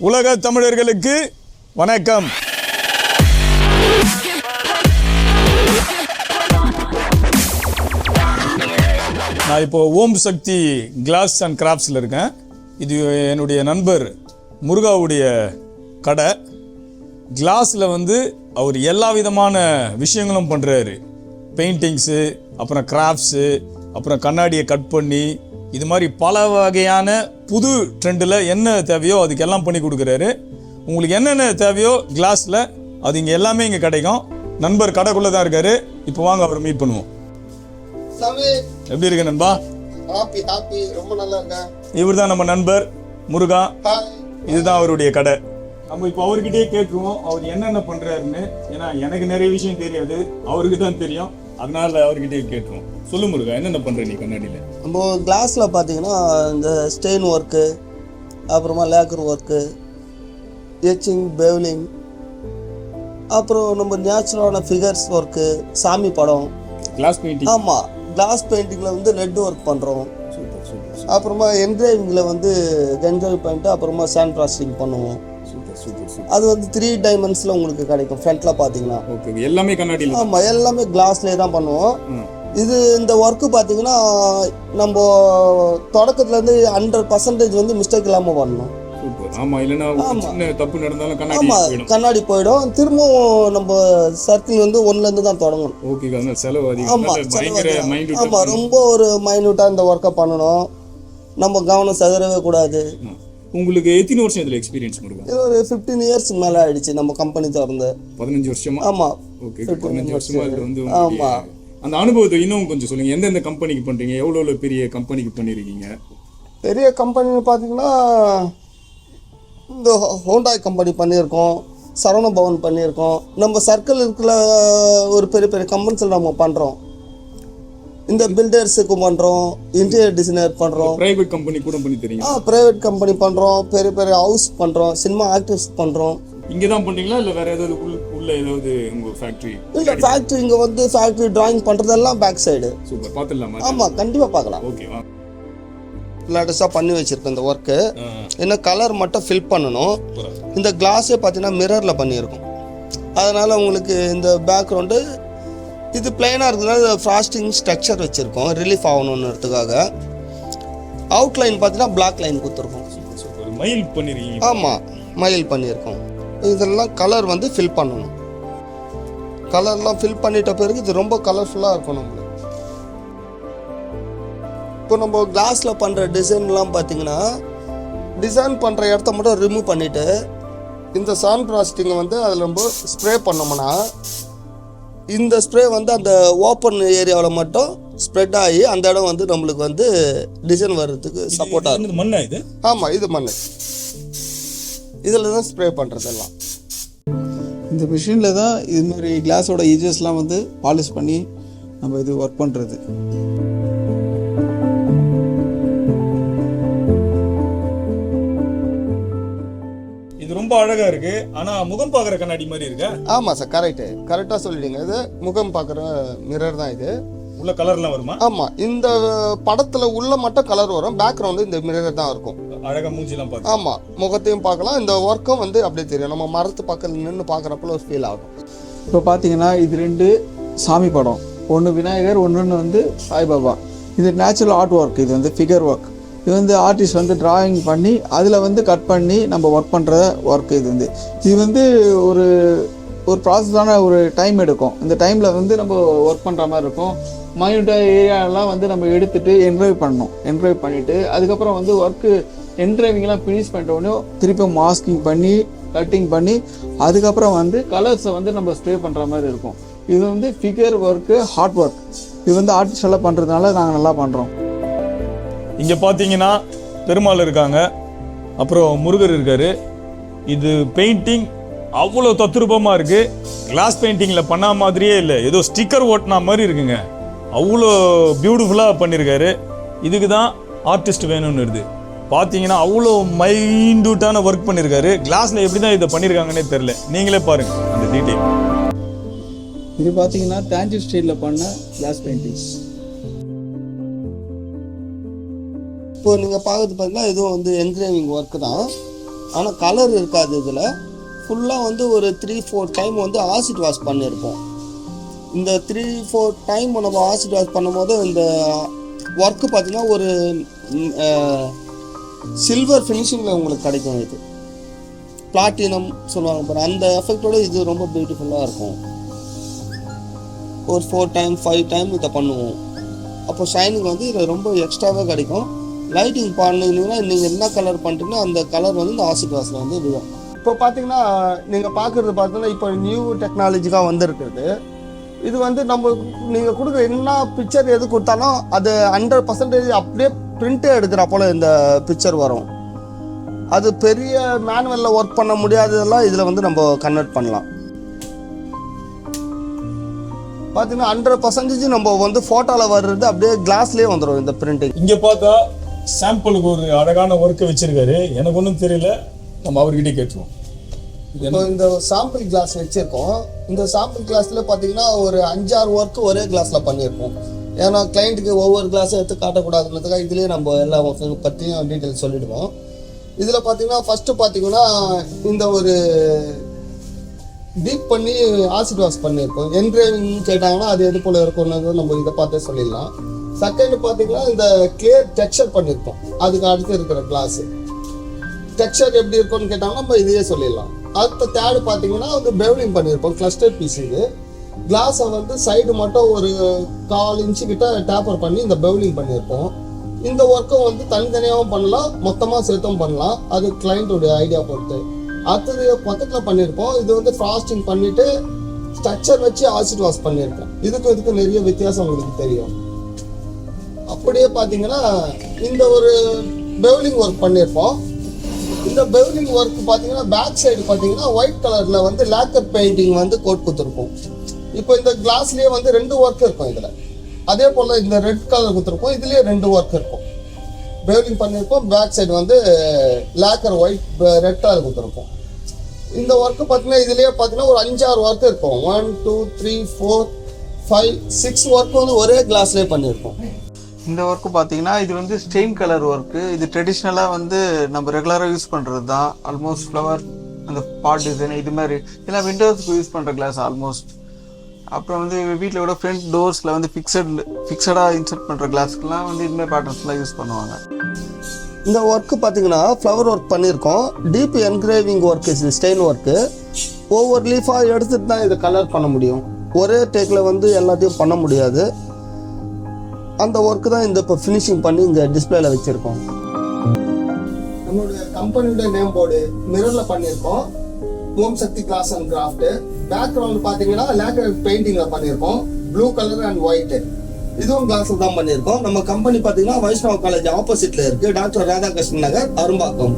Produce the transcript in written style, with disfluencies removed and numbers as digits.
உலக தமிழர்களுக்கு வணக்கம். நான் இப்போ ஓம் சக்தி கிளாஸ் அண்ட் கிராஃப்ட்ஸில் இருக்கேன். இது என்னுடைய நண்பர் முருகாவுடைய கடை. கிளாஸில் அவர் எல்லா விதமான விஷயங்களும் பண்ணுறாரு. பெயிண்டிங்ஸு, அப்புறம் கிராஃப்ட்ஸு, அப்புறம் கண்ணாடியை கட் பண்ணி, இது மாதிரி பல வகையான புது ட்ரெண்டில் என்ன தேவையோ அதுக்கெல்லாம் பண்ணி கொடுக்குறாரு. உங்களுக்கு என்னென்ன தேவையோ கிளாஸில் அது இங்கே எல்லாமே இங்கே கிடைக்கும். நண்பர் கடைக்குள்ளே தான் இருக்காரு. இப்போ வாங்க அவரை மீட் பண்ணுவோம். எப்படி இருக்கு நண்பா? ரொம்ப நல்லா இருக்கேன். இவர் தான் நம்ம நண்பர் முருகா. இதுதான் அவருடைய கடை. நம்ம இப்போ அவர்கிட்டயே கேட்குவோம் அவர் என்னென்ன பண்ணுறாருன்னு. ஏன்னா எனக்கு நிறைய விஷயம் தெரியாது, அவருக்கு தான் தெரியும். அதனால அவர்கிட்டயே கேட்டுருவோம். சொல்லு முருகா, என்னென்ன பண்ணுற நீ கண்ணாடியில்? நம்ம கிளாஸில் பார்த்தீங்கன்னா இந்த ஸ்டெயின் ஒர்க்கு, அப்புறமா லேக்கர் ஒர்க்கு, எச்சிங், பெவ்லிங், அப்புறம் நம்ம நேச்சுரலான ஃபிகர்ஸ் ஒர்க்கு, சாமி படம், கிளாஸ் பெயிண்டிங். ஆமாம், கிளாஸ் பெயிண்டிங்கில் ரெட் ஒர்க் பண்ணுறோம். அப்புறமா என்கிரேவிங்கில் கென்ஜல் பெயிண்ட்டு, அப்புறமா சாண்ட் ப்ராசஸிங் பண்ணுவோம். அது 3 டைமென்ஷன்ல உங்களுக்கு கிடைக்கும். ஃப்ரண்ட்ல பாத்தீங்கன்னா எல்லாமே கண்ணாடியில். ஆமா, எல்லாமே கிளாஸ்லயே தான் பண்ணுவோம். இந்த ஒர்க்கு பாத்தீங்கன்னா நம்ம தொடக்கத்துல இருந்து 100% மிஸ்டேக் இல்லாம பண்ணணும். கண்ணாடி போயிடும். திரும்பவும் நம்ம சர்க்கிள் 1ல இருந்து தான் தொடங்கணும். ஆமா, ரொம்ப ஒரு மைன்யூட்டா இந்த ஒர்க்கை பண்ணணும். நம்ம கவனம் செதறவே கூடாது. உங்களுக்கு எத்தனை வருஷம் இதுல எக்ஸ்பீரியன்ஸ் முருகா? இது ஒரு 15 இயர்ஸ் மேல ஆயிடுச்சு நம்ம கம்பெனி திறந்து. 15 வருஷமா? ஆமா. ஓகே, 15 வருஷமா இதுல ஆமா. அந்த அனுபவத்தை இன்னும் கொஞ்சம் சொல்லுங்க. எந்தெந்த கம்பெனிக்கு பண்றீங்க? எவ்வளவு பெரிய கம்பெனிக்கு பண்ணிருக்கீங்க? பெரிய கம்பெனி பாத்தீங்கன்னா இந்த ஹோண்டாய் கம்பெனி பண்ணியிருக்கோம், சரவண பவன் பண்ணியிருக்கோம். நம்ம சர்க்கிள் இருக்கிற ஒரு பெரிய பெரிய கம்பெனிஸில் நம்ம பண்ணுறோம். இந்த பில்டர்ஸுக்கு பண்ணுறோம், இன்டீரியர் டிசைனர் பண்ணுறோம். பிரைவேட் கம்பெனி கூட பண்ணி தெரியும். பிரைவேட் கம்பெனி பண்ணுறோம், பெரிய பெரிய ஹவுஸ் பண்ணுறோம், சினிமா ஆக்டர்ஸ் பண்ணுறோம். இங்கே தான் பண்ணுறீங்களா இல்லை வேறு ஏதாவது உள்ள ஏதாவது உங்கள் ஃபேக்ட்ரி? இல்லை, ஃபேக்ட்ரி இங்கே ஃபேக்ட்ரி டிராயிங் பண்ணுறதெல்லாம் பேக் சைடு. சூப்பர், பார்த்துடலாமா? ஆமாம், கண்டிப்பாக பார்க்கலாம். ஓகேவா? லேட்டஸ்டாக பண்ணி வச்சுருக்கேன் இந்த ஒர்க்கு. இன்னும் கலர் மட்டும் ஃபில் பண்ணணும். இந்த கிளாஸே பார்த்தீங்கன்னா மிரரில் பண்ணியிருக்கோம். அதனால் உங்களுக்கு இந்த பேக்ரவுண்டு இது பிளைனாக இருக்கிறதுனால ஃப்ராஸ்டிங் ஸ்ட்ரக்சர் வச்சுருக்கோம், ரிலீஃப் ஆகணுன்றதுக்காக. அவுட்லைன் பார்த்தீங்கன்னா பிளாக் லைன் கொடுத்துருக்கோம். மயில் பண்ணிருக்கீங்க? ஆமாம், மயில் பண்ணியிருக்கோம். இதெல்லாம் கலர் ஃபில் பண்ணணும். கலர்லாம் ஃபில் பண்ணிட்ட பிறகு இது ரொம்ப கலர்ஃபுல்லாக இருக்கும் நம்மளுக்கு. இப்போ நம்ம கிளாஸில் பண்ணுற டிசைன்லாம் பார்த்தீங்கன்னா டிசைன் பண்ணுற இடத்த மட்டும் ரிமூவ் பண்ணிவிட்டு இந்த சாண்ட் ப்ராசஸிங்கை அதில் நம்ம ஸ்ப்ரே பண்ணோம்னா இந்த ஸ்ப்ரே அந்த ஓப்பன் ஏரியாவில் மட்டும் ஸ்ப்ரெட் ஆகி அந்த இடம் நம்மளுக்கு டிசைன் வர்றதுக்கு சப்போர்ட்டாக இருக்கும். மண்ணா இது? ஆமாம், இது மண். இதில் தான் ஸ்ப்ரே பண்ணுறதெல்லாம். இந்த மிஷினில் தான் இது மாதிரி கிளாஸோட ஈஜஸ்லாம் பாலிஷ் பண்ணி நம்ம இது ஒர்க் பண்ணுறது. இது ரொம்ப அழகா இருக்கு. ஆனா முகம் பார்க்குற கண்ணாடி மாதிரி இருக்கா? ஆமாம் சார், கரெக்டாக சொல்லிட்டீங்க. இது முகம் பார்க்குற மிரர் தான். இது உள்ள கலர்லாம் வருமா? ஆமாம், இந்த படத்தில் உள்ள மட்டும் கலர் வரும். பேக்ரவுண்டு இந்த மிரர் தான் இருக்கும். அழகாக மூஞ்சிலாம் பார்க்கலாம். ஆமாம், முகத்தையும் பார்க்கலாம். இந்த ஒர்க்கும் அப்படியே தெரியும். நம்ம மரத்து பக்கத்தில் நின்று பார்க்குறப்பல ஒரு ஃபீல் ஆகும். இப்போ பார்த்தீங்கன்னா இது 2 சாமி படம். ஒன்று விநாயகர், ஒன்று சாய்பாபா. இது நேச்சுரல் ஆர்ட் ஒர்க். இது ஃபிகர் ஒர்க். இது ஆர்டிஸ்ட் டிராயிங் பண்ணி அதில் கட் பண்ணி நம்ம ஒர்க் பண்ணுற ஒர்க். இது ஒரு ப்ராசஸான ஒரு டைம் எடுக்கும். இந்த டைமில் நம்ம ஒர்க் பண்ணுற மாதிரி இருக்கும். மைனூட்டாக ஏரியாலாம் நம்ம எடுத்துகிட்டு என்ட்ரைவ் பண்ணணும். என்ட்ரைவ் பண்ணிவிட்டு அதுக்கப்புறம் ஒர்க்கு என்ட்ரைவிங்லாம் ஃபினிஷ் பண்ணிட்ட உடனே திருப்பி மாஸ்கிங் பண்ணி கட்டிங் பண்ணி அதுக்கப்புறம் கலர்ஸை நம்ம ஸ்ப்ரே பண்ணுற மாதிரி இருக்கும். இது ஃபிகர் ஒர்க்கு, ஹார்ட் ஒர்க். இது ஆர்டிஸ்ட் எல்லாம் பண்ணுறதுனால நாங்கள் நல்லா பண்ணுறோம். இங்கே பார்த்தீங்கன்னா பெருமாள் இருக்காங்க, அப்புறம் முருகர் இருக்கார். இது பெயிண்டிங் அவ்வளோ தத்ரூபமாக இருக்குது. கிளாஸ் பெயிண்டிங்கில் பண்ண மாதிரியே இல்லை, ஏதோ ஸ்டிக்கர் ஓட்டினா மாதிரி இருக்குங்க. அவ்வளோ பியூட்டிஃபுல்லாக பண்ணியிருக்காரு. இதுக்கு தான் ஆர்டிஸ்ட் வேணும்னு இருக்குது. பார்த்தீங்கன்னா அவ்வளோ மைன்யூட்டான ஒர்க் பண்ணியிருக்காரு. கிளாஸில் எப்படி தான் இதை பண்ணியிருக்காங்கன்னே தெரில. நீங்களே பாருங்கள் அந்த டீட்டெயில். இது பார்த்தீங்கன்னா தேஞ்சூர் ஸ்டைலில் பண்ண கிளாஸ் பெயிண்டிங்ஸ். இப்போ நீங்கள் பார்க்குறது பார்த்தீங்கன்னா இதுவும் என்கிரேவிங் ஒர்க்கு தான். ஆனால் கலர் இருக்காது. இதில் ஃபுல்லாக வந்து ஒரு 3-4 டைம் வந்து ஆசிட் வாஷ் பண்ணியிருப்போம். இந்த 3-4 டைம் நம்ம ஆசிட் வாஷ் பண்ணும்போது இந்த ஒர்க்கு பார்த்திங்கன்னா ஒரு சில்வர் ஃபினிஷிங்கில் உங்களுக்கு கிடைக்கும். இது பிளாட்டினம் சொல்லுவாங்க பாரு, அந்த எஃபெக்டோட இது ரொம்ப பியூட்டிஃபுல்லாக இருக்கும். ஒரு 4 டைம் 5 டைம் இதை பண்ணுவோம். அப்போ ஷைனிங் வந்து இது ரொம்ப எக்ஸ்ட்ராவே கிடைக்கும். லைட்டிங் பண்ணிங்கன்னா நீங்கள் என்ன கலர் பண்ணிட்டீங்கன்னா அந்த கலர் வந்து இந்த ஆசிட் வாஷில் வந்து விழும். இப்போ பார்த்தீங்கன்னா நீங்கள் பார்க்குறது பார்த்தீங்கன்னா இப்போ நியூ டெக்னாலஜிக்காக வந்துருக்குது. இது வந்து நம்ம நீங்கள் கொடுக்குற என்ன பிக்சர் எது கொடுத்தாலும் அது 100% அப்படியே பிரிண்ட்டே எடுக்கிற போல் இந்த பிக்சர் வரும். அது பெரிய மேனுவலில் ஒர்க் பண்ண முடியாததெல்லாம் இதில் வந்து நம்ம கன்வெர்ட் பண்ணலாம். பார்த்தீங்கன்னா 100% நம்ம வந்து ஃபோட்டோவில் வர்றது அப்படியே கிளாஸ்லேயே வந்துடும் இந்த பிரிண்டிங். இங்கே பார்த்தா சாம்பிளுக்கு ஒரு அழகான ஒர்க்கை வச்சிருக்காரு. எனக்கு ஒன்றும் தெரியல, நம்ம அவர்கிட்ட கேட்டுருவோம். இப்போ இந்த சாம்பிள் கிளாஸ் வச்சுருக்கோம். இந்த சாம்பிள் கிளாஸில் பார்த்தீங்கன்னா ஒரு 5-6 ஒர்க்கு ஒரே கிளாஸில் பண்ணியிருக்கோம். ஏன்னா கிளைண்ட்டுக்கு ஒவ்வொரு கிளாஸும் எடுத்து காட்டக்கூடாதுன்றதுக்காக இதுலேயே நம்ம எல்லா ஒர்க்கு பற்றியும் டீட்டெயில் சொல்லிவிடுவோம். இதில் பார்த்தீங்கன்னா ஃபஸ்ட்டு பார்த்தீங்கன்னா இந்த ஒரு டீப் பண்ணி ஆசிட் வாஷ் பண்ணியிருக்கோம். என்கிரேவிங் கேட்டாங்கன்னா அது எது போல் இருக்கும்னு நம்ம இதை பார்த்தே சொல்லிடலாம். செகண்ட் பார்த்தீங்கன்னா இந்த கிளியர் டெக்ஸ்சர் பண்ணியிருக்கோம். அதுக்கு அடுத்து இருக்கிற கிளாஸு டெக்ஸ்சர் எப்படி இருக்கும்னு கேட்டாங்கன்னா நம்ம இதையே சொல்லிடலாம். அடுத்த தேர்டு பார்த்தீங்கன்னா வந்து பெவ்லிங் பண்ணியிருப்போம். கிளஸ்டர் பீஸ் இது கிளாஸை வந்து சைடு மட்டும் ஒரு 1/4 இன்ச்சு கிட்ட டேப்பர் பண்ணி இந்த பெவ்லிங் பண்ணியிருப்போம். இந்த ஒர்க்கும் வந்து தனித்தனியாகவும் பண்ணலாம், மொத்தமாக சேர்த்தும் பண்ணலாம். அது கிளைண்ட்டோடைய ஐடியா பொறுத்து. அடுத்தது பக்கத்தில் பண்ணியிருப்போம். இது வந்து ஃபாஸ்டிங் பண்ணிவிட்டு ஸ்ட்ரக்சர் வச்சு ஆசிட் வாஷ் பண்ணியிருப்போம். இதுக்கு நிறைய வித்தியாசம் உங்களுக்கு தெரியும். அப்படியே பார்த்தீங்கன்னா இந்த ஒரு பெவ்லிங் ஒர்க் பண்ணியிருப்போம். இந்த பெவ்லிங் ஒர்க் பார்த்தீங்கன்னா பேக் சைடு பார்த்தீங்கன்னா ஒயிட் கலரில் வந்து லேக்கர் பெயிண்டிங் வந்து கோட் கொடுத்துருப்போம். இப்போ இந்த கிளாஸ்லேயே வந்து 2 ஒர்க் இருக்கும் இதில். அதே போல் இந்த ரெட் கலர் கொடுத்துருப்போம். இதுலேயே 2 ஒர்க் இருக்கும். பெவ்லிங் பண்ணியிருப்போம். பேக் சைடு வந்து லேக்கர் ஒயிட் ரெட் கலர் கொடுத்துருப்போம். இந்த ஒர்க்கு பார்த்தீங்கன்னா இதுலேயே பார்த்தீங்கன்னா ஒரு 5-6 ஒர்க் இருக்கும். 1 2 3 4 5 6 ஒர்க் வந்து ஒரே கிளாஸ்லேயே பண்ணியிருப்போம். இந்த ஒர்க்கு பார்த்தீங்கன்னா இது வந்து ஸ்டெயின் கலர் ஒர்க்கு. இது ட்ரெடிஷ்னலாக வந்து நம்ம ரெகுலராக யூஸ் பண்ணுறது தான். ஆல்மோஸ்ட் ஃப்ளவர் அந்த பாட் டிசைன் இது மாதிரி இதெல்லாம் விண்டோஸ்க்கு யூஸ் பண்ணுற கிளாஸ் ஆல்மோஸ்ட். அப்புறம் வந்து வீட்டில் கூட ஃப்ரண்ட் டோர்ஸில் வந்து ஃபிக்ஸடாக இன்சர்ட் பண்ணுற கிளாஸ்க்கெலாம் வந்து இதுமாதிரி பேட்டர்ன்ஸ்லாம் யூஸ் பண்ணுவாங்க. இந்த ஒர்க்கு பார்த்தீங்கன்னா ஃப்ளவர் ஒர்க் பண்ணியிருக்கோம். டீப் என்கிரேவிங் ஒர்க் இது ஸ்டெயின் ஒர்க்கு. ஒவ்வொரு லீஃபாக எடுத்துகிட்டு தான் இதை கலர் பண்ண முடியும். ஒரே டேக்கில் வந்து எல்லாத்தையும் பண்ண முடியாது. அந்த ஒர்க்கு தான் இந்த இப்போ ஃபினிஷிங் பண்ணி இங்கே டிஸ்பிளேல வச்சுருக்கோம். நம்மளுடைய கம்பெனியோட நேம் போர்டு மிரரில் பண்ணியிருக்கோம். ஓம் சக்தி கிளாஸ் அண்ட் கிராஃப்ட். பேக்ரவுண்ட் பார்த்தீங்கன்னா லேக்கர் பெயிண்டிங்கில் பண்ணியிருக்கோம். Blue colour and white. இதுவும் கிளாஸில் தான் பண்ணியிருக்கோம். நம்ம கம்பெனி பார்த்தீங்கன்னா வைஷ்ணவ காலேஜ் ஆப்போசிட்டில் இருக்குது. டாக்டர் ராதாகிருஷ்ணன் நகர், அரும்பாக்கம்.